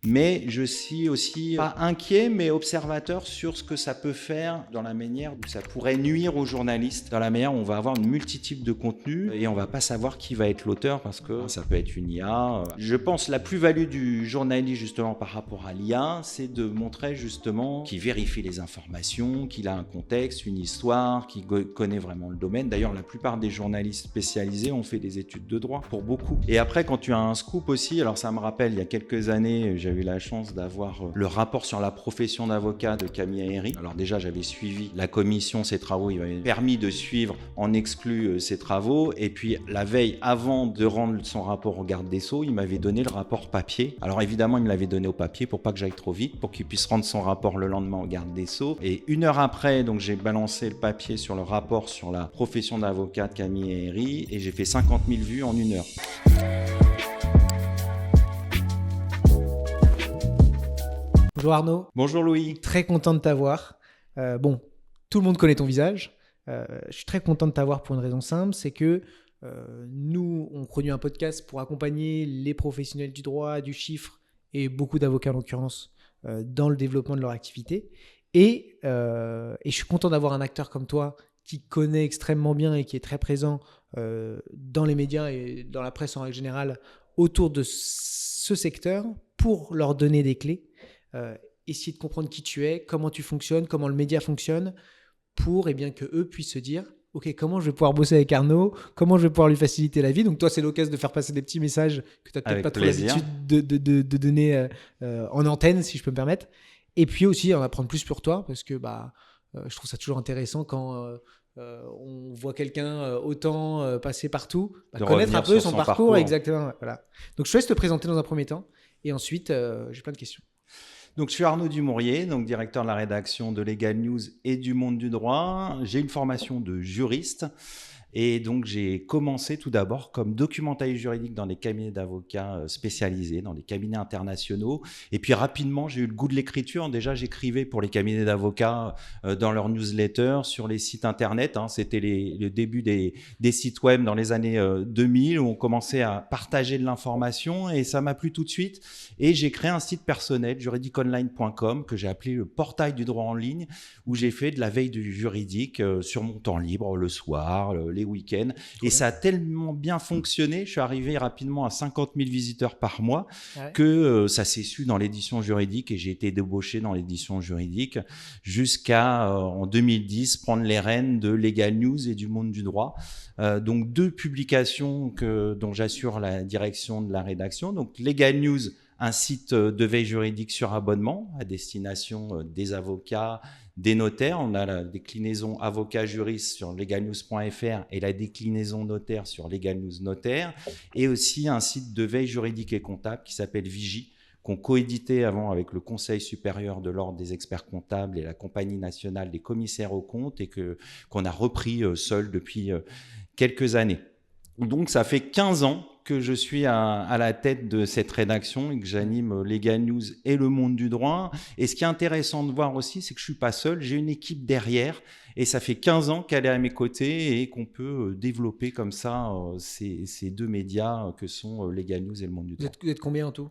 mais je suis aussi pas inquiet, mais observateur sur ce que ça peut faire dans la manière où ça pourrait nuire aux journalistes, dans la manière où on va avoir une multitude de contenus et on va pas savoir qui va être l'auteur parce que ça peut être une IA. Je pense la plus-value du journaliste justement par rapport à l'IA, c'est de montrer justement qu'il vérifie les informations, qu'il a un contexte, une histoire, qu'il connaît vraiment le domaine. D'ailleurs, la plupart des journalistes spécialisés ont fait des études de droit, pour beaucoup. Et après, quand tu as un scoop aussi, alors ça me rappelle, il y a quelques années, j'ai eu la chance d'avoir le rapport sur la profession d'avocat de Camille Aéry. Alors déjà, j'avais suivi la commission, ses travaux, il m'avait permis de suivre en exclu ses travaux. Et puis, la veille, avant de rendre son rapport au garde des Sceaux, il m'avait donné le rapport papier. Alors évidemment, il me l'avait donné au papier pour pas que j'aille trop vite, pour qu'il puisse rendre son rapport le lendemain au garde des Sceaux. Et 1 heure après, donc j'ai balancé le papier sur le rapport sur la profession d'avocat de Camille Aéry et j'ai fait 50 000 vues en 1 heure. Bonjour Arnaud. Bonjour Louis. Très content de t'avoir. Tout le monde connaît ton visage. Je suis très content de t'avoir pour une raison simple, c'est que nous, on produit un podcast pour accompagner les professionnels du droit, du chiffre et beaucoup d'avocats en l'occurrence dans le développement de leur activité. Et je suis content d'avoir un acteur comme toi qui connaît extrêmement bien et qui est très présent dans les médias et dans la presse en règle générale autour de ce secteur pour leur donner des clés. Essayer de comprendre qui tu es, comment tu fonctionnes, comment le média fonctionne pour que eux puissent se dire ok, comment je vais pouvoir bosser avec Arnaud, comment je vais pouvoir lui faciliter la vie. Donc toi, c'est l'occasion de faire passer des petits messages que tu n'as peut-être pas trop l'habitude de donner en antenne, si je peux me permettre. Et puis aussi en apprendre plus sur toi, parce que je trouve ça toujours intéressant quand on voit quelqu'un autant passer partout, connaître un peu son parcours. Exactement. Voilà. Donc je te laisse te présenter dans un premier temps, et ensuite j'ai plein de questions. Donc, je suis Arnaud Dumouriez, donc directeur de la rédaction de Legal News et du Monde du Droit. J'ai une formation de juriste et donc j'ai commencé tout d'abord comme documentaliste juridique dans des cabinets d'avocats spécialisés, dans des cabinets internationaux. Et puis rapidement, j'ai eu le goût de l'écriture. Déjà, j'écrivais pour les cabinets d'avocats dans leurs newsletters, sur les sites internet. C'était le début des sites web dans les années 2000 où on commençait à partager de l'information et ça m'a plu tout de suite. Et j'ai créé un site personnel, juridiconline.com, que j'ai appelé le portail du droit en ligne, où j'ai fait de la veille du juridique sur mon temps libre, le soir, les week-ends. Et ça a tellement bien fonctionné, je suis arrivé rapidement à 50 000 visiteurs par mois, que ça s'est su dans l'édition juridique et j'ai été débauché dans l'édition juridique jusqu'à, en 2010, prendre les rênes de Legal News et du Monde du Droit. Donc 2 publications dont j'assure la direction de la rédaction. Donc Legal News, un site de veille juridique sur abonnement à destination des avocats, des notaires. On a la déclinaison avocat-juriste sur legalnews.fr et la déclinaison notaire sur Legal News Notaire. Et aussi un site de veille juridique et comptable qui s'appelle Vigie, qu'on coéditait avant avec le Conseil supérieur de l'Ordre des experts comptables et la Compagnie nationale des commissaires aux comptes et qu'on a repris seul depuis quelques années. Donc, ça fait 15 ans que je suis à la tête de cette rédaction et que j'anime Legal News et le Monde du Droit. Et ce qui est intéressant de voir aussi, c'est que je ne suis pas seul, j'ai une équipe derrière et ça fait 15 ans qu'elle est à mes côtés et qu'on peut développer comme ça ces 2 médias que sont Legal News et le Monde du Droit. Vous êtes combien en tout ?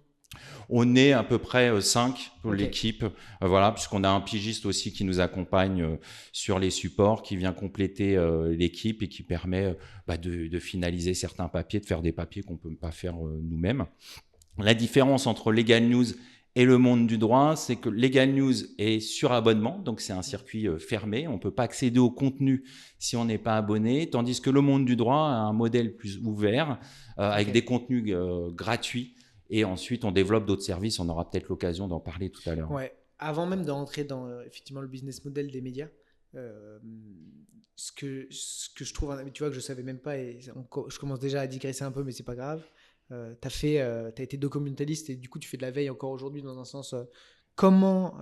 On est à peu près 5 pour l'équipe, puisqu'on a un pigiste aussi qui nous accompagne sur les supports, qui vient compléter l'équipe et qui permet de finaliser certains papiers, de faire des papiers qu'on ne peut pas faire nous-mêmes. La différence entre Legal News et le Monde du Droit, c'est que Legal News est sur abonnement, donc c'est un circuit fermé, on ne peut pas accéder au contenu si on n'est pas abonné, tandis que le Monde du Droit a un modèle plus ouvert, avec des contenus gratuits. Et ensuite, on développe d'autres services. On aura peut-être l'occasion d'en parler tout à l'heure. Ouais. Avant même de rentrer dans effectivement le business model des médias, ce que je trouve, tu vois, que je savais même pas, et je commence déjà à digresser un peu, mais c'est pas grave. T'as été documentaliste et du coup, tu fais de la veille encore aujourd'hui dans un sens. Comment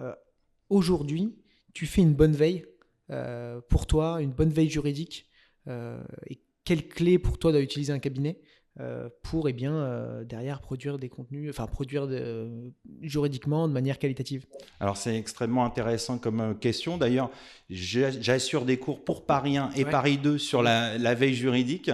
aujourd'hui tu fais une bonne veille pour toi, une bonne veille juridique, et quelles clés pour toi doit utiliser un cabinet pour derrière produire des contenus, enfin produire juridiquement de manière qualitative? Alors, c'est extrêmement intéressant comme question. D'ailleurs, j'assure des cours pour Paris 1 et Ouais. Paris 2 sur la veille juridique.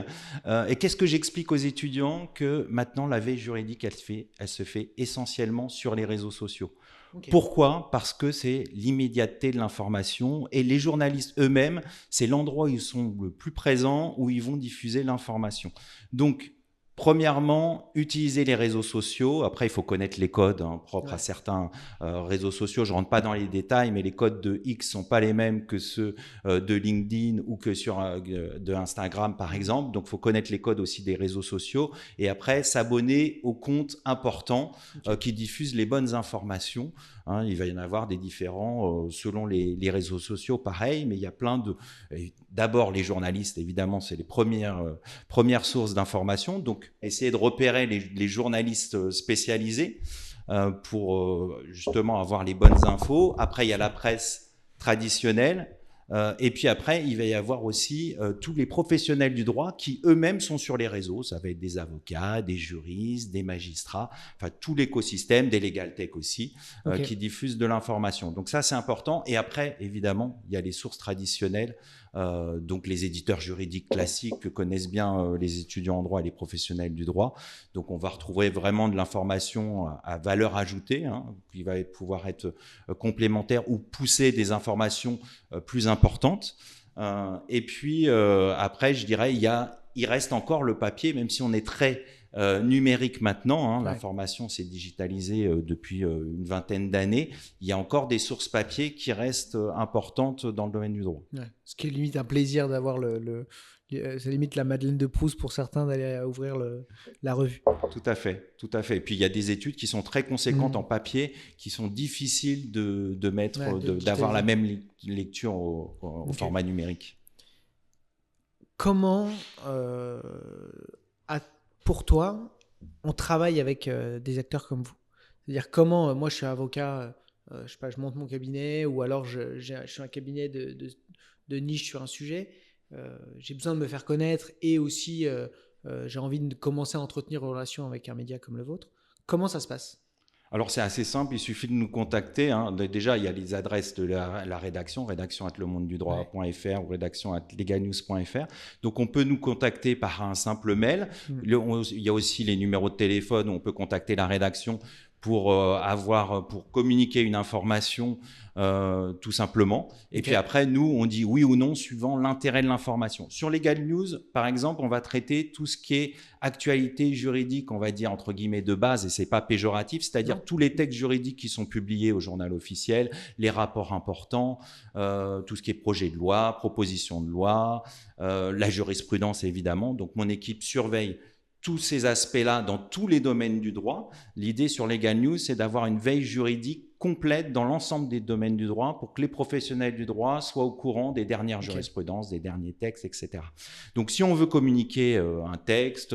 Et qu'est-ce que j'explique aux étudiants? Que maintenant, la veille juridique, elle se fait essentiellement sur les réseaux sociaux. Ok. Pourquoi? Parce que c'est l'immédiateté de l'information et les journalistes eux-mêmes, c'est l'endroit où ils sont le plus présents, où ils vont diffuser l'information. Donc, premièrement, utiliser les réseaux sociaux. Après, il faut connaître les codes propres à certains réseaux sociaux. Je ne rentre pas dans les détails, mais les codes de X ne sont pas les mêmes que ceux de LinkedIn ou que de Instagram, par exemple. Donc, il faut connaître les codes aussi des réseaux sociaux. Et après, s'abonner aux comptes importants qui diffusent les bonnes informations. Il va y en avoir des différents selon les réseaux sociaux, pareil, mais il y a plein de... D'abord, les journalistes, évidemment, c'est les premières sources d'information. Donc, essayer de repérer les journalistes spécialisés pour justement avoir les bonnes infos. Après, il y a la presse traditionnelle. Et puis après, il va y avoir aussi tous les professionnels du droit qui eux-mêmes sont sur les réseaux. Ça va être des avocats, des juristes, des magistrats, enfin tout l'écosystème, des legal tech aussi, qui diffusent de l'information. Donc ça, c'est important. Et après, évidemment, il y a les sources traditionnelles, donc les éditeurs juridiques classiques que connaissent bien les étudiants en droit et les professionnels du droit. Donc on va retrouver vraiment de l'information à valeur ajoutée, qui va pouvoir être complémentaire ou pousser des informations plus importantes. Et puis après, je dirais, il reste encore le papier, même si on est très numérique maintenant. L'information s'est digitalisée depuis une vingtaine d'années. Il y a encore des sources papier qui restent importantes dans le domaine du droit. Ouais. Ce qui est limite un plaisir d'avoir c'est limite la Madeleine de Proust pour certains d'aller ouvrir la revue. Tout à fait, tout à fait. Et puis il y a des études qui sont très conséquentes en papier, qui sont difficiles de mettre, d'avoir la même lecture au format numérique. Comment, pour toi, on travaille avec des acteurs comme vous? C'est-à-dire comment, moi je suis avocat, je sais pas, je monte mon cabinet ou alors je suis un cabinet de niche sur un sujet. J'ai besoin de me faire connaître et aussi j'ai envie de commencer à entretenir une relation avec un média comme le vôtre. Comment ça se passe? Alors c'est assez simple, il suffit de nous contacter. Déjà, il y a les adresses de la rédaction, rédaction@lemondedudroit.fr ou rédaction@legalnews.fr. Donc on peut nous contacter par un simple mail. Il y a aussi les numéros de téléphone où on peut contacter la rédaction pour communiquer une information tout simplement. Et puis après, nous, on dit oui ou non suivant l'intérêt de l'information. Sur Legal News, par exemple, on va traiter tout ce qui est actualité juridique, on va dire entre guillemets de base, et c'est pas péjoratif, c'est-à-dire tous les textes juridiques qui sont publiés au journal officiel, les rapports importants, tout ce qui est projet de loi, proposition de loi, la jurisprudence évidemment. Donc mon équipe surveille tous ces aspects-là dans tous les domaines du droit. L'idée sur Legal News, c'est d'avoir une veille juridique complète dans l'ensemble des domaines du droit pour que les professionnels du droit soient au courant des dernières jurisprudences, des derniers textes, etc. Donc, si on veut communiquer un texte,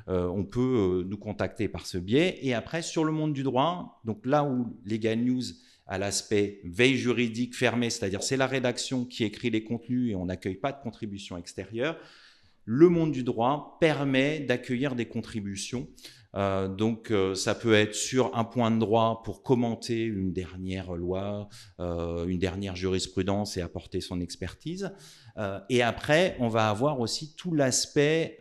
on peut nous contacter par ce biais. Et après, sur le monde du droit, donc là où Legal News a l'aspect veille juridique fermée, c'est-à-dire c'est la rédaction qui écrit les contenus et on n'accueille pas de contributions extérieures, le monde du droit permet d'accueillir des contributions. Donc, ça peut être sur un point de droit pour commenter une dernière loi, une dernière jurisprudence et apporter son expertise. Et après, on va avoir aussi tout l'aspect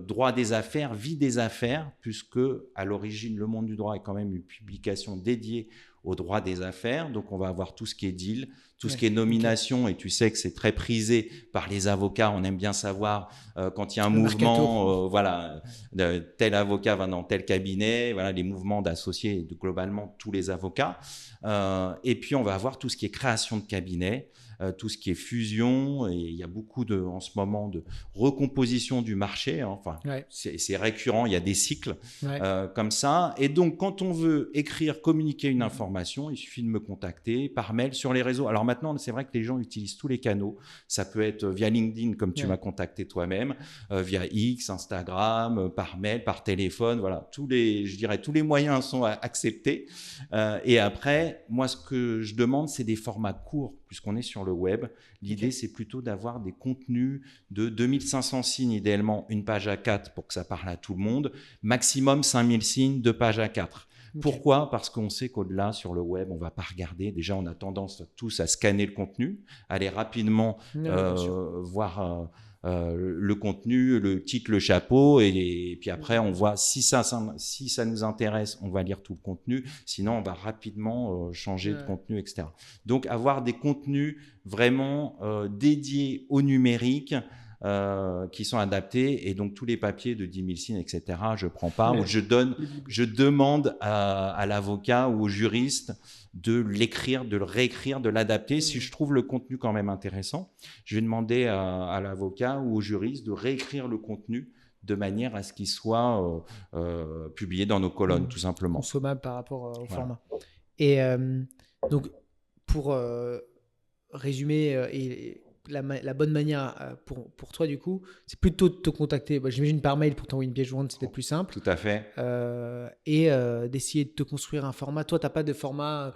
droit des affaires, vie des affaires, puisque à l'origine, le monde du droit est quand même une publication dédiée au droit des affaires. Donc, on va avoir tout ce qui est deal, tout ce qui est nomination, et tu sais que c'est très prisé par les avocats. On aime bien savoir quand il y a un mouvement, tel avocat va dans tel cabinet, voilà, les mouvements d'associés de globalement tous les avocats. Et puis, on va avoir tout ce qui est création de cabinet, tout ce qui est fusion, et il y a beaucoup en ce moment de recomposition du marché. Enfin, c'est récurrent, il y a des cycles comme ça. Et donc, quand on veut écrire, communiquer une information, d'informations, il suffit de me contacter par mail, sur les réseaux. Alors maintenant, c'est vrai que les gens utilisent tous les canaux. Ça peut être via LinkedIn, comme tu m'as contacté toi-même, via X, Instagram, par mail, par téléphone. Voilà, tous les moyens sont acceptés. Et après, moi, ce que je demande, c'est des formats courts, puisqu'on est sur le web. L'idée, c'est plutôt d'avoir des contenus de 2500 signes, idéalement une page A4 pour que ça parle à tout le monde, maximum 5000 signes, 2 pages A4. Pourquoi ? Parce qu'on sait qu'au-delà, sur le web, on ne va pas regarder. Déjà, on a tendance tous à scanner le contenu, aller rapidement voir le contenu, le titre, le chapeau, et puis après, on voit si ça nous intéresse, on va lire tout le contenu. Sinon, on va rapidement changer de contenu, etc. Donc, avoir des contenus vraiment dédiés au numérique, qui sont adaptés, et donc tous les papiers de 10 000 signes, etc., je ne prends pas, ou je demande à l'avocat ou au juriste de l'écrire, de le réécrire, de l'adapter. Si je trouve le contenu quand même intéressant, je vais demander à l'avocat ou au juriste de réécrire le contenu de manière à ce qu'il soit publié dans nos colonnes, tout simplement. Consommable par rapport au format. Et donc, pour résumer, et la bonne manière pour toi, du coup, c'est plutôt de te contacter, j'imagine par mail pour t'envoyer une pièce jointe, c'est peut-être plus simple. Tout à fait. Et d'essayer de te construire un format. Toi, tu n'as pas de format,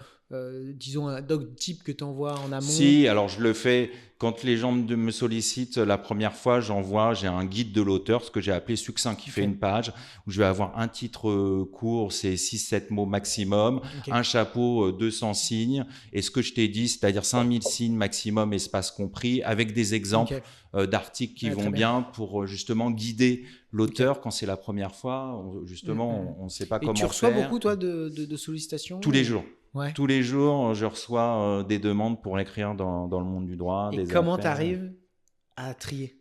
disons, un doc type que tu envoies en amont? Si, alors je le fais quand les gens me sollicitent. La première fois, j'ai un guide de l'auteur, ce que j'ai appelé succinct, qui fait une page, où je vais avoir un titre court, c'est 6-7 mots maximum, un chapeau, 200 signes, et ce que je t'ai dit, c'est-à-dire 5000 signes maximum, espace compris, avec des exemples d'articles qui vont bien pour justement guider l'auteur quand c'est la première fois. Justement, on ne sait pas comment faire. Et tu reçois beaucoup, toi, de sollicitations? Tous les jours. Tous les jours, je reçois des demandes pour écrire dans le monde du droit. Et comment tu arrives à trier?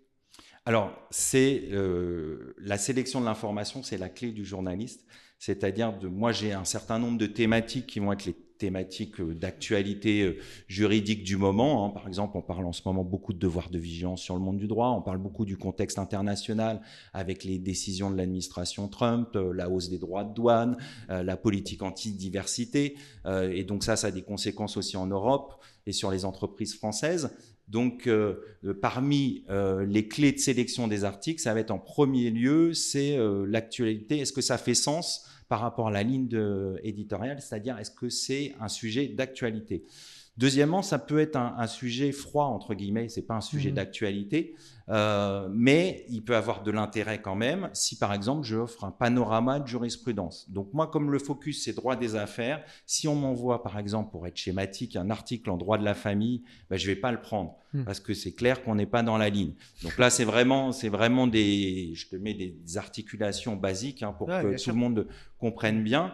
Alors, la sélection de l'information, c'est la clé du journaliste. C'est-à-dire, moi, j'ai un certain nombre de thématiques qui vont être les thématiques d'actualité juridique du moment. Par exemple, on parle en ce moment beaucoup de devoirs de vigilance sur le monde du droit. On parle beaucoup du contexte international avec les décisions de l'administration Trump, la hausse des droits de douane, la politique anti-diversité. Et donc ça a des conséquences aussi en Europe et sur les entreprises françaises. Donc, parmi les clés de sélection des articles, ça va être en premier lieu, c'est l'actualité. Est-ce que ça fait sens par rapport à la ligne éditoriale, c'est-à-dire est-ce que c'est un sujet d'actualité? Deuxièmement, ça peut être un sujet froid, entre guillemets, c'est pas un sujet d'actualité, mais il peut avoir de l'intérêt quand même si, par exemple, je offre un panorama de jurisprudence. Donc moi, comme le focus, c'est droit des affaires, si on m'envoie, par exemple, pour être schématique, un article en droit de la famille, je vais pas le prendre parce que c'est clair qu'on n'est pas dans la ligne. Donc là, c'est vraiment je te mets des articulations basiques pour que tout le monde comprenne bien.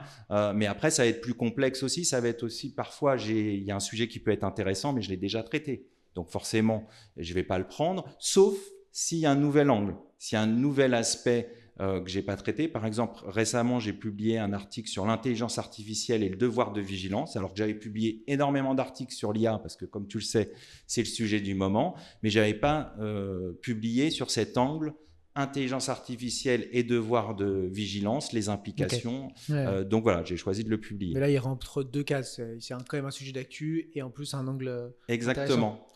Mais après, ça va être plus complexe aussi. Ça va être aussi, parfois, il y a un sujet qui peut être intéressant, mais je l'ai déjà traité. Donc forcément, je ne vais pas le prendre, sauf s'il y a un nouvel angle, s'il y a un nouvel aspect que je n'ai pas traité. Par exemple, récemment, j'ai publié un article sur l'intelligence artificielle et le devoir de vigilance, alors que j'avais publié énormément d'articles sur l'IA, parce que comme tu le sais, c'est le sujet du moment, mais je n'avais pas publié sur cet angle intelligence artificielle et devoir de vigilance, les implications. Donc voilà, j'ai choisi de le publier. Mais là, il rentre deux cases. C'est quand même un sujet d'actu et en plus un angle Exactement.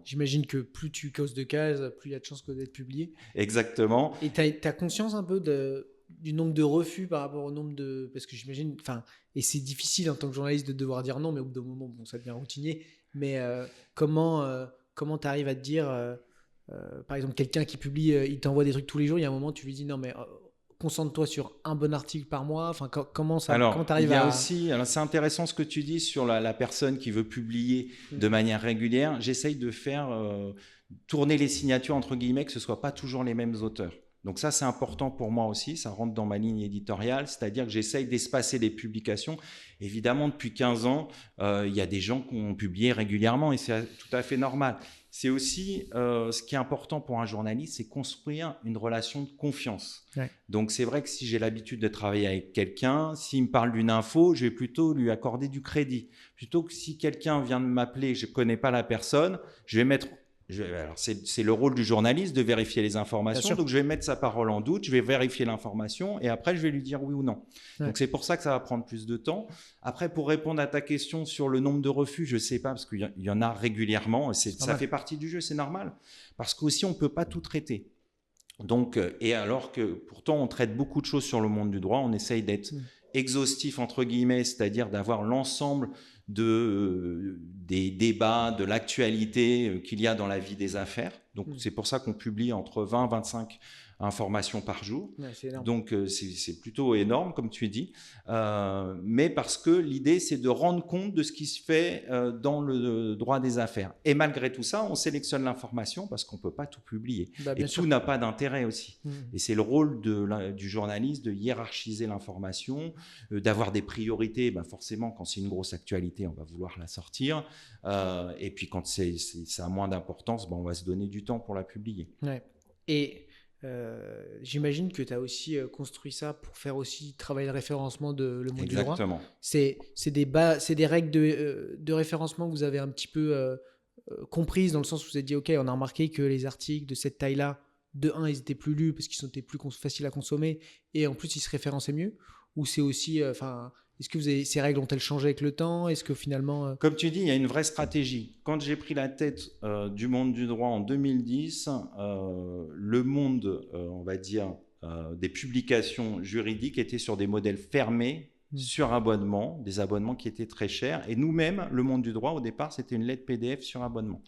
J'imagine que plus tu causes de cases, plus il y a de chances d'être publié. Exactement. Et tu as conscience un peu du nombre de refus par rapport au nombre de... Parce que j'imagine... Et c'est difficile en tant que journaliste de devoir dire non, mais au bout d'un moment, ça devient routinier. Mais comment tu arrives à te dire... par exemple, quelqu'un qui publie, il t'envoie des trucs tous les jours, il y a un moment, tu lui dis non, mais concentre-toi sur un bon article par mois. Enfin, comment tu arrives à... Alors, c'est intéressant ce que tu dis sur la personne qui veut publier de manière régulière. J'essaye de faire tourner les signatures, entre guillemets, que ce ne soit pas toujours les mêmes auteurs. Donc ça, c'est important pour moi aussi, ça rentre dans ma ligne éditoriale, c'est-à-dire que j'essaye d'espacer les publications. Évidemment, depuis 15 ans, il y a des gens qui ont publié régulièrement et c'est tout à fait normal. C'est aussi, ce qui est important pour un journaliste, c'est construire une relation de confiance. Donc c'est vrai que si j'ai l'habitude de travailler avec quelqu'un, s'il me parle d'une info, je vais plutôt lui accorder du crédit. Plutôt que si quelqu'un vient de m'appeler et que je ne connais pas la personne, je vais mettre Alors c'est le rôle du journaliste de vérifier les informations. Donc, je vais mettre sa parole en doute, je vais vérifier l'information et après, je vais lui dire oui ou non. Ouais. Donc, c'est pour ça que ça va prendre plus de temps. Après, pour répondre à ta question sur le nombre de refus, je ne sais pas parce qu'il y en a régulièrement. Ça fait partie du jeu, c'est normal. Parce qu'aussi, on ne peut pas tout traiter. Donc, et alors que pourtant, on traite beaucoup de choses sur le monde du droit, on essaye d'être exhaustif, entre guillemets, c'est-à-dire d'avoir l'ensemble des débats, de l'actualité qu'il y a dans la vie des affaires. Donc, c'est pour ça qu'on publie entre 20 et 25 informations par jour. Ouais, c'est énorme. Donc, c'est plutôt énorme, comme tu dis. Mais parce que l'idée, c'est de rendre compte de ce qui se fait dans le droit des affaires. Et malgré tout ça, on sélectionne l'information parce qu'on ne peut pas tout publier. Et tout n'a pas d'intérêt aussi. Et c'est le rôle du journaliste de hiérarchiser l'information, d'avoir des priorités. Forcément, quand c'est une grosse actualité, on va vouloir la sortir. Et puis, quand ça a moins d'importance, on va se donner du temps pour la publier. Ouais. Et j'imagine que tu as aussi construit ça pour faire aussi travailler le référencement de Le Monde du Droit. Exactement. C'est des règles de référencement que vous avez un petit peu comprises dans le sens où vous avez dit ok, on a remarqué que les articles de cette taille-là, de 1, ils étaient plus lus parce qu'ils étaient plus faciles à consommer et en plus ils se référençaient mieux. Ou c'est aussi, est-ce que ces règles ont-elles changé avec le temps? Est-ce que finalement... Comme tu dis, il y a une vraie stratégie. Quand j'ai pris la tête du monde du droit en 2010, le monde, on va dire, des publications juridiques était sur des modèles fermés, sur abonnement, des abonnements qui étaient très chers. Et nous-mêmes, le monde du droit, au départ, c'était une lettre PDF sur abonnement.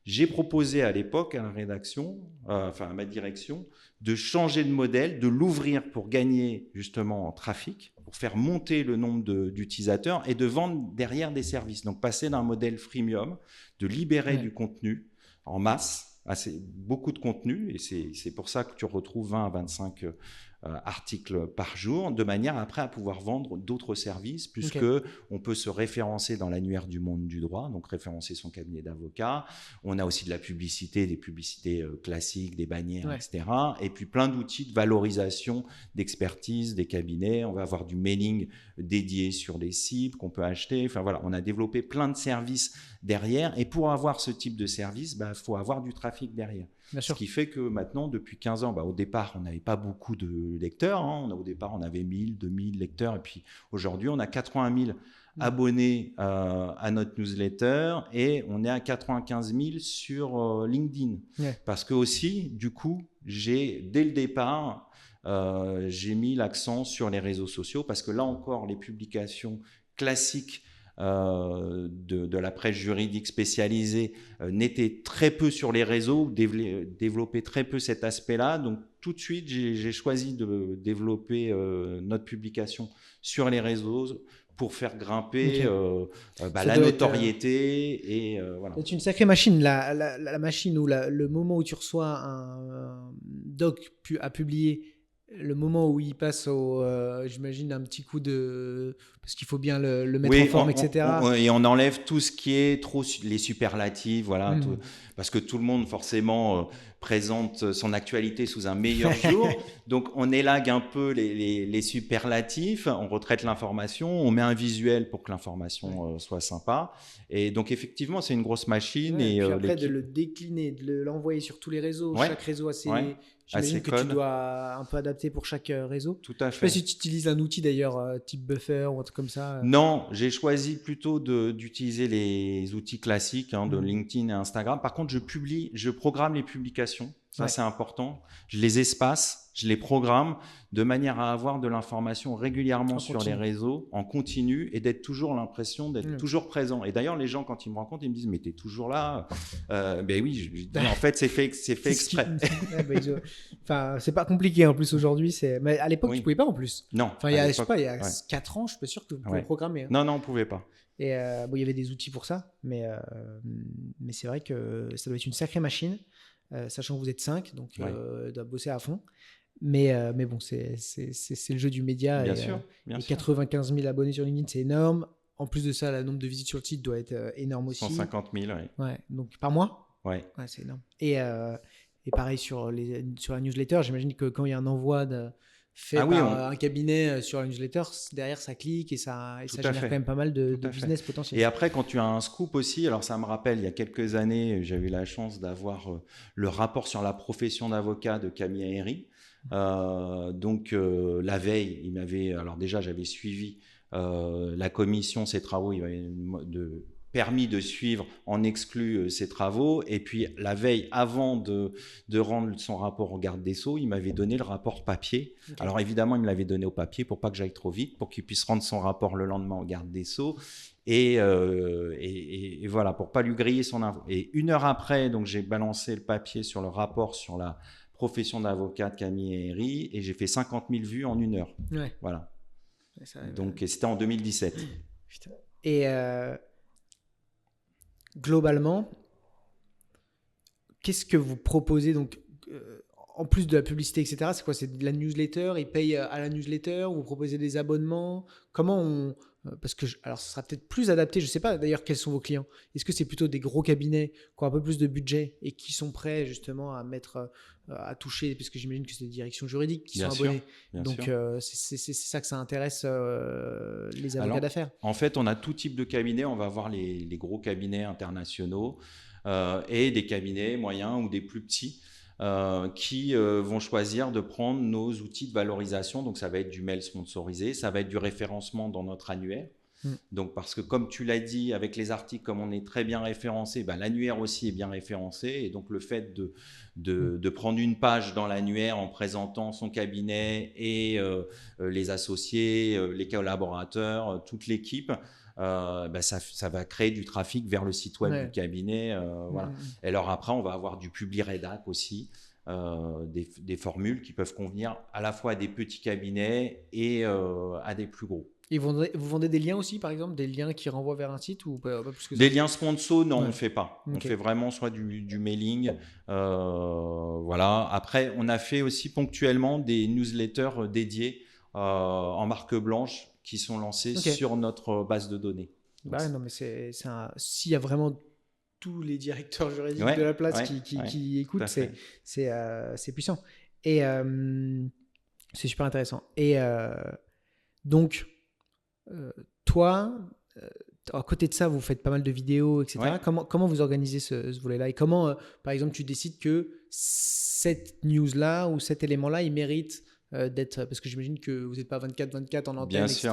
J'ai proposé à l'époque à la rédaction, à ma direction, de changer de modèle, de l'ouvrir pour gagner justement en trafic, pour faire monter le nombre d'utilisateurs et de vendre derrière des services. Donc passer d'un modèle freemium, de libérer du contenu en masse, beaucoup de contenu, et c'est pour ça que tu retrouves 20 à 25 articles par jour, de manière après à pouvoir vendre d'autres services, puisque on peut se référencer dans l'annuaire du monde du droit, donc référencer son cabinet d'avocat. On a aussi de la publicité, des publicités classiques, des bannières, etc. Et puis plein d'outils de valorisation, d'expertise des cabinets. On va avoir du mailing dédié sur les cibles qu'on peut acheter. Enfin voilà, on a développé plein de services derrière. Et pour avoir ce type de service, il faut avoir du trafic derrière. Ce qui fait que maintenant, depuis 15 ans, au départ, on n'avait pas beaucoup de lecteurs. Au départ, on avait 1000, 2000 lecteurs. Et puis aujourd'hui, on a 80 000 abonnés à notre newsletter et on est à 95 000 sur LinkedIn. Parce que aussi, du coup, dès le départ, j'ai mis l'accent sur les réseaux sociaux parce que là encore, les publications classiques de la presse juridique spécialisée n'était très peu sur les réseaux, développait très peu cet aspect-là. Donc tout de suite, j'ai choisi de développer notre publication sur les réseaux pour faire grimper la notoriété. Voilà. C'est une sacrée machine, la machine où le moment où tu reçois un doc à publier, le moment où il passe j'imagine, un petit coup de... Parce qu'il faut bien le mettre en forme, etc. Et on enlève tout ce qui est trop les superlatifs, voilà, parce que tout le monde, forcément, présente son actualité sous un meilleur jour. Donc, on élague un peu les superlatifs, on retraite l'information, on met un visuel pour que l'information soit sympa. Et donc, effectivement, c'est une grosse machine. Et puis après, de le décliner, de l'envoyer sur tous les réseaux, chaque réseau a ses... J'imagine que tu dois un peu adapter pour chaque réseau. Tout à fait. Je ne sais pas si tu utilises un outil d'ailleurs, type Buffer ou un truc comme ça. Non, j'ai choisi plutôt d'utiliser les outils classiques de LinkedIn et Instagram. Par contre, je programme les publications. Ça, c'est important. Je les espace, je les programme de manière à avoir de l'information régulièrement sur les réseaux, en continu, et d'être toujours l'impression d'être toujours présent. Et d'ailleurs, les gens, quand ils me rencontrent, ils me disent « Mais tu es toujours là ?» Ben oui, je dis, en fait, c'est fait exprès. Enfin, c'est pas compliqué en plus aujourd'hui. Mais à l'époque, tu pouvais pas en plus. Non. Enfin, il y a 4 ans, je suis sûr que vous pouvez programmer. Non, on pouvait pas. Et il y avait des outils pour ça, mais c'est vrai que ça doit être une sacrée machine. Sachant que vous êtes 5, donc doit bosser à fond. Mais bon, c'est le jeu du média. Bien sûr. 95 000 abonnés sur LinkedIn, c'est énorme. En plus de ça, le nombre de visites sur le site doit être énorme aussi. 150 000, oui. Ouais, donc par mois. Ouais, c'est énorme. Et pareil sur la newsletter, j'imagine que quand il y a un envoi fait Ah oui, par un cabinet sur la newsletter, derrière ça clique et ça tout génère à fait. quand même pas mal de Tout à fait. business potentiel. Et après, quand tu as un scoop aussi, alors ça me rappelle, il y a quelques années, j'ai eu la chance d'avoir le rapport sur la profession d'avocat de Camille Herry. Donc la veille, il m'avait, alors déjà j'avais suivi la commission, ses travaux, il m'avait permis de suivre en exclu ses travaux. Et puis la veille, avant de rendre son rapport au garde des Sceaux, il m'avait donné le rapport papier. Okay. Alors évidemment, il me l'avait donné au papier pour pas que j'aille trop vite, pour qu'il puisse rendre son rapport le lendemain au garde des Sceaux. Et voilà, pour pas lui griller son info. Et 1 heure après, donc j'ai balancé le papier sur le rapport sur la profession d'avocat de Camille Herry et j'ai fait 50 000 vues en 1 heure. Ouais. Voilà. Ça, donc c'était en 2017. Putain. Et globalement, qu'est-ce que vous proposez donc en plus de la publicité, etc. C'est quoi? C'est de la newsletter? Ils payent à la newsletter? Vous proposez des abonnements? Comment on... Parce que, alors, ce sera peut-être plus adapté. Je ne sais pas d'ailleurs quels sont vos clients. Est-ce que c'est plutôt des gros cabinets qui ont un peu plus de budget et qui sont prêts justement à mettre, à toucher, parce que j'imagine que c'est des directions juridiques qui Bien sont sûr, abonnées. bien Donc, sûr. c'est ça que ça intéresse les avocats Alors, d'affaires. en fait, on a tout type de cabinets. On va voir les gros cabinets internationaux et des cabinets moyens ou des plus petits. Qui vont choisir de prendre nos outils de valorisation. Donc, ça va être du mail sponsorisé, ça va être du référencement dans notre annuaire. Donc, parce que comme tu l'as dit, avec les articles, comme on est très bien référencé, ben, l'annuaire aussi est bien référencé. Et donc, le fait de prendre une page dans l'annuaire en présentant son cabinet et les associés, les collaborateurs, toute l'équipe, ben ça va créer du trafic vers le site web du cabinet. Voilà. Et alors après, on va avoir du publi-rédac aussi, des formules qui peuvent convenir à la fois à des petits cabinets et à des plus gros. Et vous vendez des liens aussi, par exemple, des liens qui renvoient vers un site ou pas plus que ça? Des liens sponsors, non, on ne fait pas. Okay. On fait vraiment soit du mailing. Voilà. Après, on a fait aussi ponctuellement des newsletters dédiés en marque blanche qui sont lancés sur notre base de données. Bah, non, mais s'il y a vraiment tous les directeurs juridiques de la place qui écoutent, c'est puissant. Et c'est super intéressant. Et donc, toi, à côté de ça, vous faites pas mal de vidéos, etc. Ouais. Comment vous organisez ce volet-là? Et comment, par exemple, tu décides que cette news-là ou cet élément-là, il mérite d'être... Parce que j'imagine que vous n'êtes pas 24/24 en antenne, etc.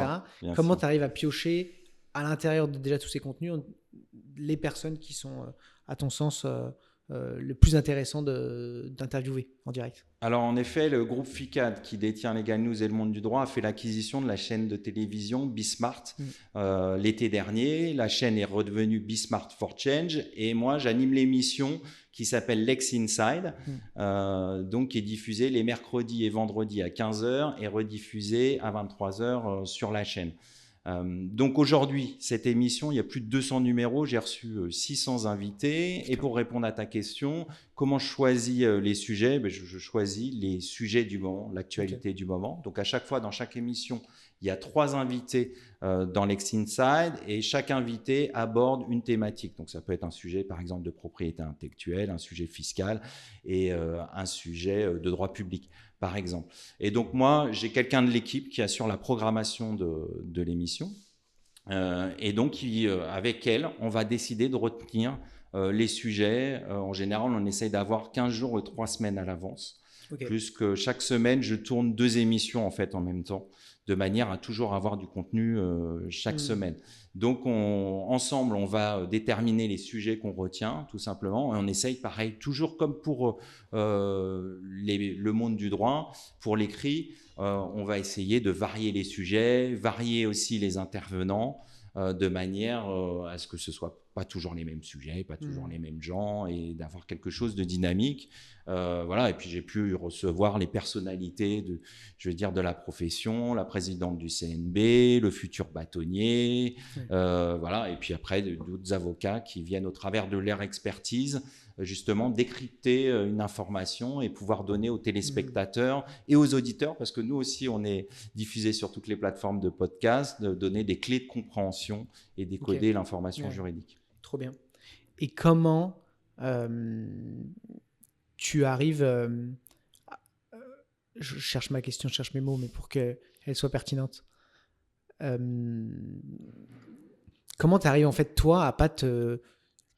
Comment tu arrives à piocher à l'intérieur de déjà tous ces contenus les personnes qui sont, à ton sens, le plus intéressant d'interviewer en direct? Alors en effet, le groupe FICAD qui détient Legal News et Le Monde du Droit a fait l'acquisition de la chaîne de télévision Bismart l'été dernier. La chaîne est redevenue Bismart for Change et moi j'anime l'émission qui s'appelle Lex Inside, donc qui est diffusée les mercredis et vendredis à 15h et rediffusée à 23h sur la chaîne. Donc aujourd'hui, cette émission, il y a plus de 200 numéros, j'ai reçu 600 invités. Et pour répondre à ta question, comment je choisis les sujets? Je choisis les sujets du moment, l'actualité du moment. Donc à chaque fois, dans chaque émission, il y a 3 invités dans Lex Inside et chaque invité aborde une thématique. Donc ça peut être un sujet, par exemple, de propriété intellectuelle, un sujet fiscal et un sujet de droit public, par exemple. Et donc moi, j'ai quelqu'un de l'équipe qui assure la programmation de l'émission. Et donc, avec elle, on va décider de retenir les sujets. En général, on essaye d'avoir 15 jours et 3 semaines à l'avance. Plus que chaque semaine, je tourne 2 émissions en fait en même temps, de manière à toujours avoir du contenu chaque semaine. Donc, ensemble, on va déterminer les sujets qu'on retient, tout simplement. Et on essaye, pareil, toujours comme pour le monde du droit, pour l'écrit, on va essayer de varier les sujets, varier aussi les intervenants, de manière à ce que ce soit pas toujours les mêmes sujets, pas toujours les mêmes gens, et d'avoir quelque chose de dynamique. Voilà. Et puis j'ai pu recevoir les personnalités de la profession, la présidente du CNB, le futur bâtonnier, voilà. Et puis après d'autres avocats qui viennent au travers de leur expertise justement décrypter une information et pouvoir donner aux téléspectateurs et aux auditeurs, parce que nous aussi on est diffusé sur toutes les plateformes de podcast, de donner des clés de compréhension et décoder l'information juridique. Trop bien. Et comment tu arrives je cherche ma question, je cherche mes mots, mais pour qu'elle soit pertinente. Comment tu arrives en fait toi à pas te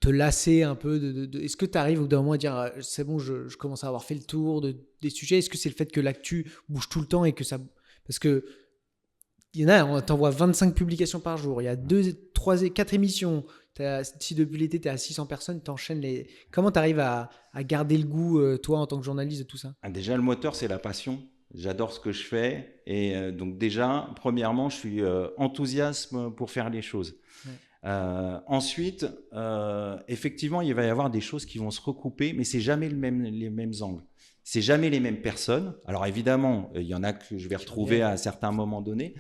lasser un peu Est-ce que tu arrives au bout d'un moment à dire c'est bon, je commence à avoir fait le tour des sujets? Est-ce que c'est le fait que l'actu bouge tout le temps et que ça... Parce que il y en a, on t'envoie 25 publications par jour, il y a 2, 3, 4 émissions. Si depuis l'été tu es à 600 personnes, tu enchaînes les... Comment tu arrives à garder le goût, toi, en tant que journaliste, de tout ça? Déjà, le moteur, c'est la passion. J'adore ce que je fais. Et donc déjà, premièrement, je suis enthousiaste pour faire les choses. Ouais. Ensuite, effectivement, il va y avoir des choses qui vont se recouper, mais c'est jamais les mêmes angles. C'est jamais les mêmes personnes. Alors évidemment, il y en a que je vais retrouver à certains moments donnés.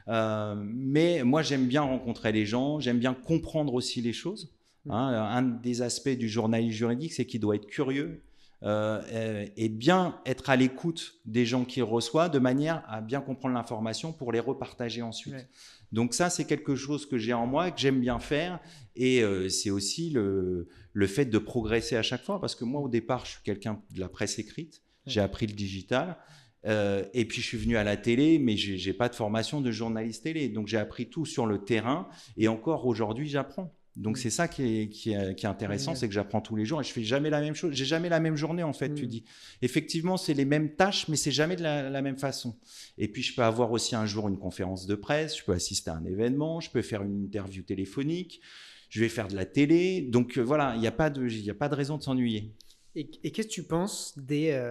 Mais moi, j'aime bien rencontrer les gens. J'aime bien comprendre aussi les choses. Un des aspects du journalisme juridique, c'est qu'il doit être curieux. Et bien être à l'écoute des gens qu'il reçoit de manière à bien comprendre l'information pour les repartager ensuite. Ouais. Donc ça, c'est quelque chose que j'ai en moi, que j'aime bien faire. Et c'est aussi le fait de progresser à chaque fois. Parce que moi, au départ, je suis quelqu'un de la presse écrite. J'ai appris le digital. Et puis, je suis venu à la télé, mais je n'ai pas de formation de journaliste télé. Donc, j'ai appris tout sur le terrain. Et encore aujourd'hui, j'apprends. Donc c'est ça qui est intéressant, c'est que j'apprends tous les jours et je fais jamais la même chose. J'ai jamais la même journée en fait. Tu dis. Effectivement, c'est les mêmes tâches, mais c'est jamais de la même façon. Et puis je peux avoir aussi un jour une conférence de presse, je peux assister à un événement, je peux faire une interview téléphonique, je vais faire de la télé. Donc voilà, il n'y a pas de raison de s'ennuyer. Et qu'est-ce que tu penses des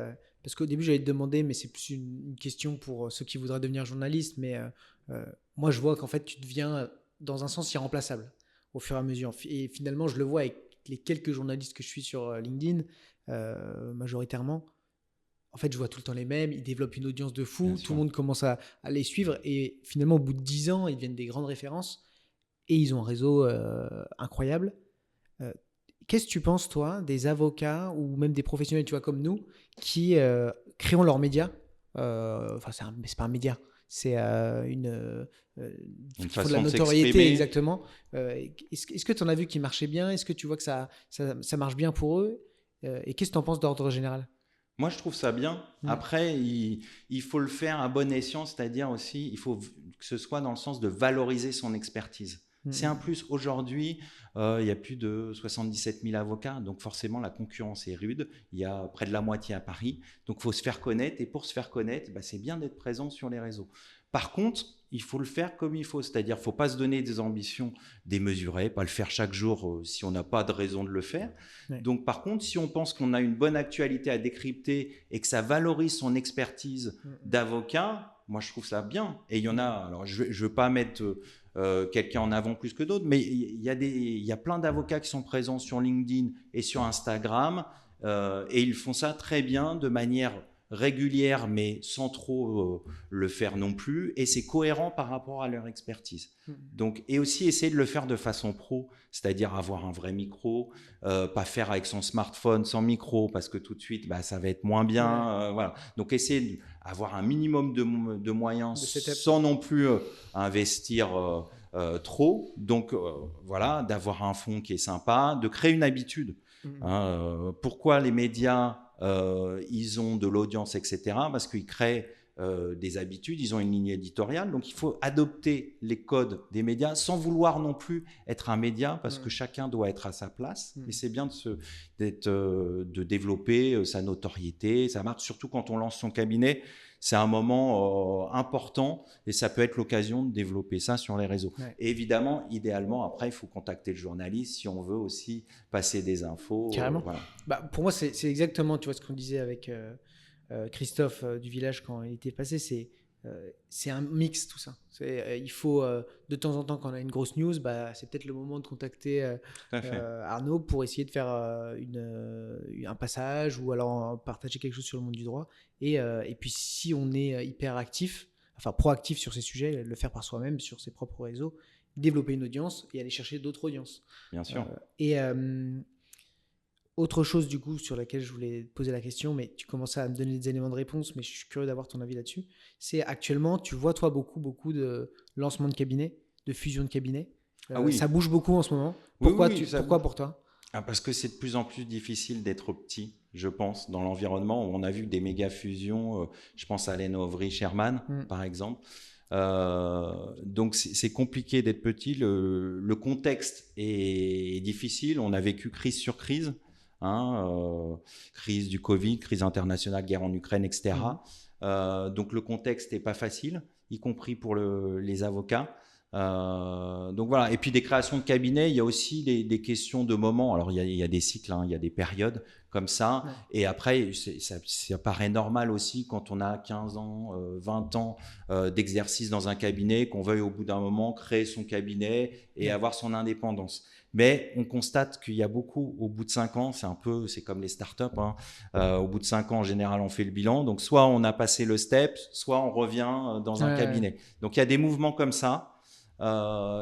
parce qu'au début j'allais te demander, mais c'est plus une question pour ceux qui voudraient devenir journaliste. Mais moi je vois qu'en fait tu deviens dans un sens irremplaçable au fur et à mesure. Et finalement, je le vois avec les quelques journalistes que je suis sur LinkedIn, majoritairement. En fait, je vois tout le temps les mêmes. Ils développent une audience de fou. Tout le monde commence à les suivre. Et finalement, au bout de 10 ans, ils deviennent des grandes références. Et ils ont un réseau incroyable. Qu'est-ce que tu penses, toi, des avocats ou même des professionnels, tu vois, comme nous, qui créent leur média? Enfin, c'est pas un média. C'est une façon de la de notoriété, s'exprimer. exactement. Est-ce que tu en as vu qui marchait bien? Est-ce que tu vois que ça marche bien pour eux? Et qu'est-ce que tu en penses d'ordre général? Moi, je trouve ça bien. Après, il faut le faire à bon escient, c'est-à-dire aussi, il faut que ce soit dans le sens de valoriser son expertise. C'est un plus. Aujourd'hui, il y a plus de 77 000 avocats, donc forcément, la concurrence est rude. Il y a près de la moitié à Paris. Donc, il faut se faire connaître. Et pour se faire connaître, c'est bien d'être présent sur les réseaux. Par contre, il faut le faire comme il faut. C'est-à-dire, il ne faut pas se donner des ambitions démesurées, pas le faire chaque jour si on n'a pas de raison de le faire. Ouais. Donc, par contre, si on pense qu'on a une bonne actualité à décrypter et que ça valorise son expertise d'avocat, moi, je trouve ça bien. Et il y en a, alors je ne veux pas mettre quelqu'un en avant plus que d'autres, mais il y a plein d'avocats qui sont présents sur LinkedIn et sur Instagram et ils font ça très bien de manière régulière, mais sans trop le faire non plus, et c'est cohérent par rapport à leur expertise. Donc, et aussi essayer de le faire de façon pro, c'est-à-dire avoir un vrai micro, pas faire avec son smartphone sans micro, parce que tout de suite, ça va être moins bien. Voilà. Donc, essayer d'avoir un minimum de moyens sans non plus investir trop. Donc, voilà, d'avoir un fond qui est sympa, de créer une habitude. Pourquoi les médias ils ont de l'audience, etc. Parce qu'ils créent des habitudes, ils ont une ligne éditoriale. Donc, il faut adopter les codes des médias sans vouloir non plus être un média parce que chacun doit être à sa place. Mais c'est bien de développer sa notoriété. Ça marche surtout quand on lance son cabinet. C'est un moment important et ça peut être l'occasion de développer ça sur les réseaux. Ouais. Et évidemment, idéalement, après, il faut contacter le journaliste si on veut aussi passer des infos. Carrément. Voilà. Pour moi, c'est exactement, tu vois, ce qu'on disait avec Christophe du Village quand il était passé, c'est un mix tout ça. Il faut de temps en temps quand on a une grosse news, c'est peut-être le moment de contacter Arnaud pour essayer de faire un passage ou alors partager quelque chose sur le monde du droit. Et puis si on est hyper actif, enfin proactif sur ces sujets, le faire par soi-même sur ses propres réseaux, développer une audience et aller chercher d'autres audiences. Bien sûr. Autre chose du coup sur laquelle je voulais te poser la question, mais tu commences à me donner des éléments de réponse, mais je suis curieux d'avoir ton avis là-dessus. C'est actuellement, tu vois toi beaucoup de lancements de cabinets, de fusion de cabinets. Ah oui. Ça bouge beaucoup en ce moment. Pourquoi, oui, pourquoi pour toi? Parce que c'est de plus en plus difficile d'être petit, je pense, dans l'environnement. On a vu des méga fusions, je pense à Lenovo Sherman, par exemple. Donc c'est compliqué d'être petit. Le contexte est difficile. On a vécu crise sur crise, crise du Covid, crise internationale, guerre en Ukraine, etc. Donc le contexte n'est pas facile, y compris pour les avocats. Donc voilà. Et puis des créations de cabinets, il y a aussi des questions de moments. Alors il y a des cycles, il y a des périodes comme ça. Et après, ça paraît normal aussi quand on a 15 ans, 20 ans d'exercice dans un cabinet, qu'on veuille au bout d'un moment créer son cabinet et avoir son indépendance. Mais on constate qu'il y a beaucoup, au bout de 5 ans, c'est comme les startups. Au bout de 5 ans, en général, on fait le bilan. Donc soit on a passé le step, soit on revient dans un cabinet. Donc il y a des mouvements comme ça.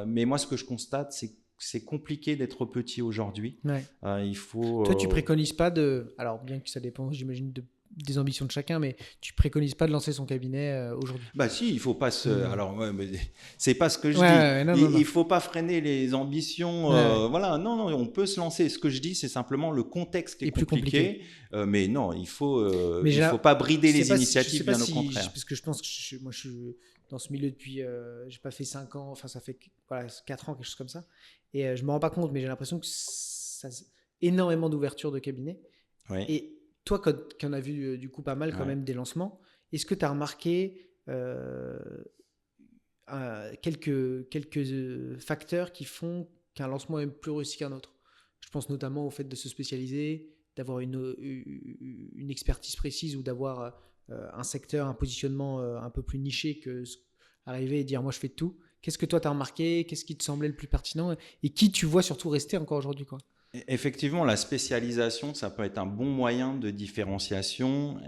Mais moi, ce que je constate, c'est que c'est compliqué d'être petit aujourd'hui. Il faut. Toi, tu préconises pas de. Alors, bien que ça dépend, j'imagine, des ambitions de chacun, mais tu préconises pas de lancer son cabinet aujourd'hui? Bah si, il faut pas se. Alors, mais c'est pas ce que je dis. Il faut pas freiner les ambitions. Voilà, non, on peut se lancer. Ce que je dis, c'est simplement le contexte qui est compliqué. Mais non, il faut pas brider les initiatives, bien au contraire. Parce que je pense que moi, je suis dans ce milieu depuis, j'ai pas fait 5 ans, enfin ça fait 4 ans, quelque chose comme ça. Et je me rends pas compte, mais j'ai l'impression que ça énormément d'ouverture de cabinet. Et toi, qui en as vu du coup pas mal quand même des lancements, est-ce que tu as remarqué quelques facteurs qui font qu'un lancement est plus réussi qu'un autre? Je pense notamment au fait de se spécialiser, d'avoir une expertise précise ou d'avoir un secteur, un positionnement un peu plus niché que arriver et dire moi je fais de tout. Qu'est-ce que toi tu as remarqué? Qu'est-ce qui te semblait le plus pertinent et qui tu vois surtout rester encore aujourd'hui, quoi? Effectivement, la spécialisation, ça peut être un bon moyen de différenciation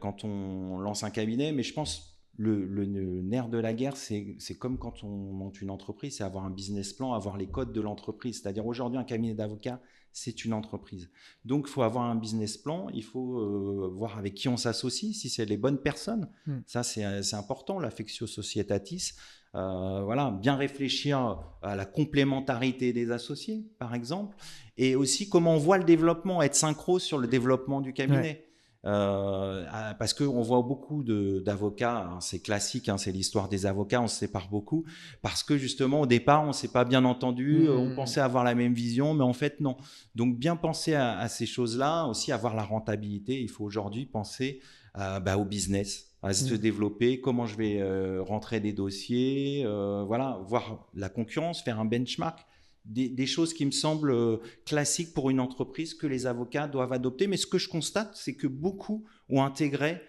quand on lance un cabinet, mais je pense le nerf de la guerre, c'est comme quand on monte une entreprise, c'est avoir un business plan, avoir les codes de l'entreprise. C'est-à-dire aujourd'hui, un cabinet d'avocats, c'est une entreprise. Donc, il faut avoir un business plan, il faut voir avec qui on s'associe, si c'est les bonnes personnes. Ça, c'est important, l'affectio societatis. Voilà, bien réfléchir à la complémentarité des associés, par exemple, et aussi comment on voit le développement, être synchro sur le développement du cabinet. Parce qu'on voit beaucoup d'avocats, c'est classique, c'est l'histoire des avocats, on se sépare beaucoup, parce que justement au départ on ne s'est pas bien entendu, on pensait avoir la même vision, mais en fait non. Donc bien penser à ces choses-là, aussi avoir la rentabilité, il faut aujourd'hui penser au business, à se développer, comment je vais rentrer des dossiers, voilà, voir la concurrence, faire un benchmark. Des choses qui me semblent classiques pour une entreprise que les avocats doivent adopter. Mais ce que je constate, c'est que beaucoup ont intégré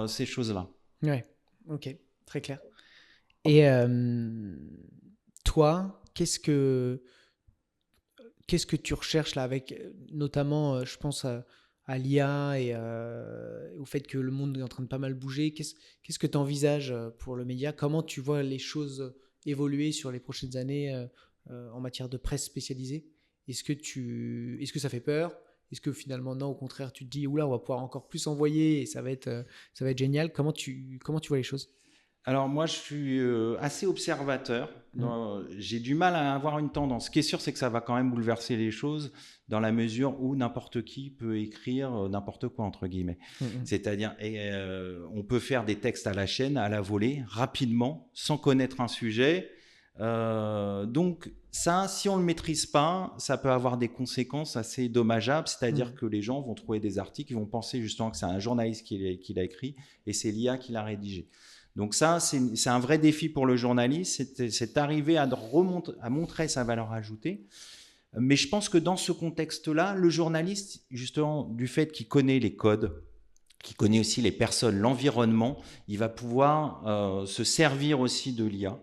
ces choses-là. Ouais, ok, très clair. Et toi, qu'est-ce que tu recherches là avec, notamment, je pense à l'IA et au fait que le monde est en train de pas mal bouger. Qu'est-ce que tu envisages pour le média? Comment tu vois les choses évoluer sur les prochaines années en matière de presse spécialisée? Est-ce que ça fait peur? Est-ce que finalement, non, au contraire, tu te dis, oula, on va pouvoir encore plus envoyer et ça va être génial? Comment tu vois les choses? Alors moi, je suis assez observateur. J'ai du mal à avoir une tendance. Ce qui est sûr, c'est que ça va quand même bouleverser les choses dans la mesure où n'importe qui peut écrire n'importe quoi, entre guillemets. C'est-à-dire, on peut faire des textes à la chaîne, à la volée, rapidement, sans connaître un sujet. Donc ça, si on ne le maîtrise pas, ça peut avoir des conséquences assez dommageables, c'est-à-dire que les gens vont trouver des articles, ils vont penser justement que c'est un journaliste qui l'a écrit et c'est l'IA qui l'a rédigé. Donc ça, c'est un vrai défi pour le journaliste, c'est d'arriver à montrer sa valeur ajoutée. Mais je pense que dans ce contexte-là, le journaliste, justement, du fait qu'il connaît les codes, qu'il connaît aussi les personnes, l'environnement, il va pouvoir se servir aussi de l'IA.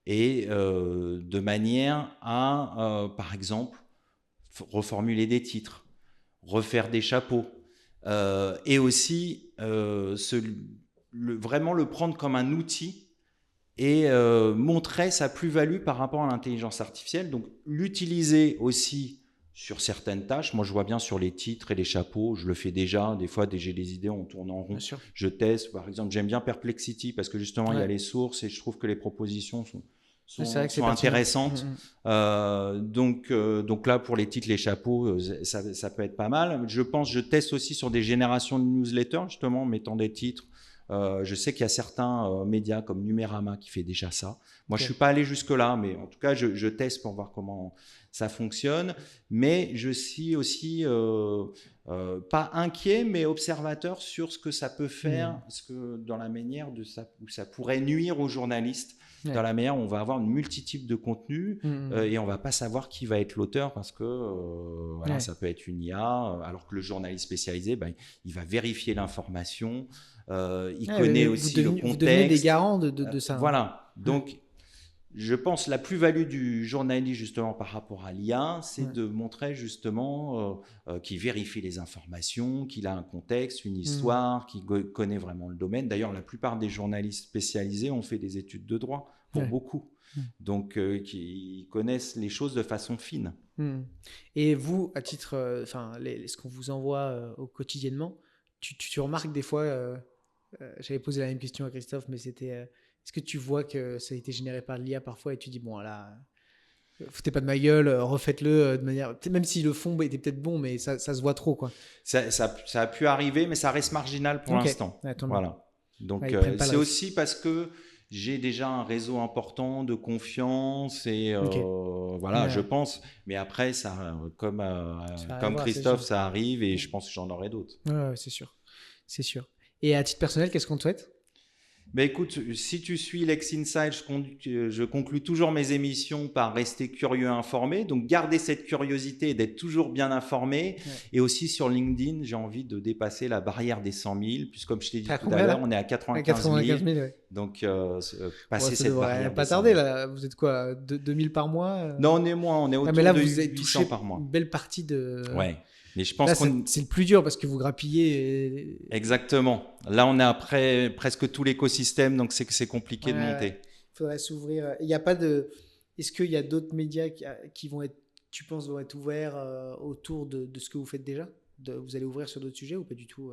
Et de manière à, par exemple, reformuler des titres, refaire des chapeaux, et aussi vraiment le prendre comme un outil et montrer sa plus-value par rapport à l'intelligence artificielle. Donc l'utiliser aussi sur certaines tâches. Moi, je vois bien sur les titres et les chapeaux, je le fais déjà. Des fois, j'ai des idées, on tourne en rond. Je teste. Par exemple, j'aime bien Perplexity parce que justement, il y a les sources et je trouve que les propositions sont C'est vrai que c'est sont pertinent. intéressantes. Donc là, pour les titres, les chapeaux, ça peut être pas mal. Je teste aussi sur des générations de newsletters, justement, en mettant des titres. Je sais qu'il y a certains médias comme Numérama qui fait déjà ça. Moi, je suis pas allé jusque-là, mais en tout cas, je teste pour voir comment ça fonctionne. Mais je suis aussi pas inquiet, mais observateur sur ce que ça peut faire, dans la manière où ça pourrait nuire aux journalistes. Dans la manière où on va avoir une multitude de contenus et on va pas savoir qui va être l'auteur parce que ça peut être une IA, alors que le journaliste spécialisé, il va vérifier l'information, il connaît aussi le contexte. Vous devenez des garants de ça. Voilà. Donc, je pense la plus-value du journaliste justement par rapport à l'IA, c'est de montrer justement qu'il vérifie les informations, qu'il a un contexte, une histoire, qu'il connaît vraiment le domaine. D'ailleurs, la plupart des journalistes spécialisés ont fait des études de droit, pour beaucoup. Donc, qui connaissent les choses de façon fine. Et vous, à titre, ce qu'on vous envoie quotidiennement, tu remarques des fois, j'avais posé la même question à Christophe, mais c'était... Est-ce que tu vois que ça a été généré par l'IA parfois et tu dis, bon là, foutez pas de ma gueule, refaites-le de manière... Même si le fond était peut-être bon, mais ça se voit trop, quoi. Ça a pu arriver, mais ça reste marginal pour l'instant. Voilà. Donc, c'est aussi parce que j'ai déjà un réseau important de confiance et je pense. Mais après, comme Christophe, ça arrive et je pense que j'en aurai d'autres. Ouais, c'est sûr. C'est sûr. Et à titre personnel, qu'est-ce qu'on te souhaite ? Écoute, si tu suis Lex Inside, je conclue toujours mes émissions par rester curieux et informé. Donc, garder cette curiosité et d'être toujours bien informé. Et aussi sur LinkedIn, j'ai envie de dépasser la barrière des 100 000. Puisque comme je t'ai dit tout à l'heure, on est à 95 000. Donc, passer cette barrière. Pas tarder, là. Vous êtes quoi, 2000 par mois Non, on est moins. On est autour mais là, de vous avez 800 touché par mois. Une belle partie de... Ouais. Mais je pense là, c'est le plus dur parce que vous grappillez. Exactement. Là, on est après presque tout l'écosystème, donc c'est compliqué de monter. Il faudrait s'ouvrir. Il n'y a pas de... Est-ce qu'il y a d'autres médias qui vont être, tu penses, vont être ouverts autour de ce que vous faites déjà ? Vous allez ouvrir sur d'autres sujets ou pas du tout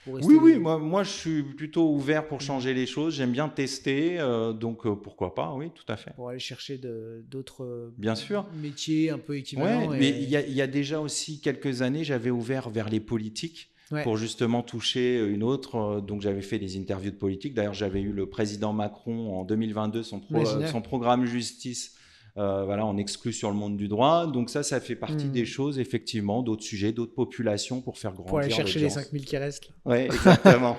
Oui, moi je suis plutôt ouvert pour changer les choses. J'aime bien tester, donc pourquoi pas, oui, tout à fait. Pour aller chercher d'autres bien sûr. métiers un peu équivalents. Ouais, mais il y a déjà aussi quelques années, j'avais ouvert vers les politiques pour justement toucher une autre. Donc j'avais fait des interviews de politiques. D'ailleurs, j'avais eu le président Macron en 2022, son programme justice. En exclu sur le monde du droit. Donc ça fait partie des choses, effectivement, d'autres sujets, d'autres populations pour faire grandir pour aller chercher les 5000 qui restent. Oui, exactement.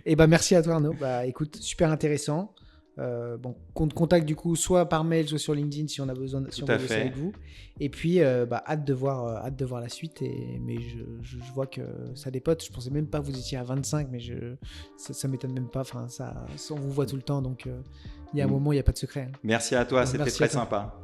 Et merci à toi, Arnaud. Écoute, super intéressant. On te contacte du coup soit par mail, soit sur LinkedIn si on a besoin de bosser avec vous. Et puis, hâte de voir la suite. Mais je vois que ça dépote. Je pensais même pas que vous étiez à 25, mais ça m'étonne même pas. Enfin, on vous voit tout le temps, donc il y a un moment, il n'y a pas de secret. Merci à toi, c'était très sympa.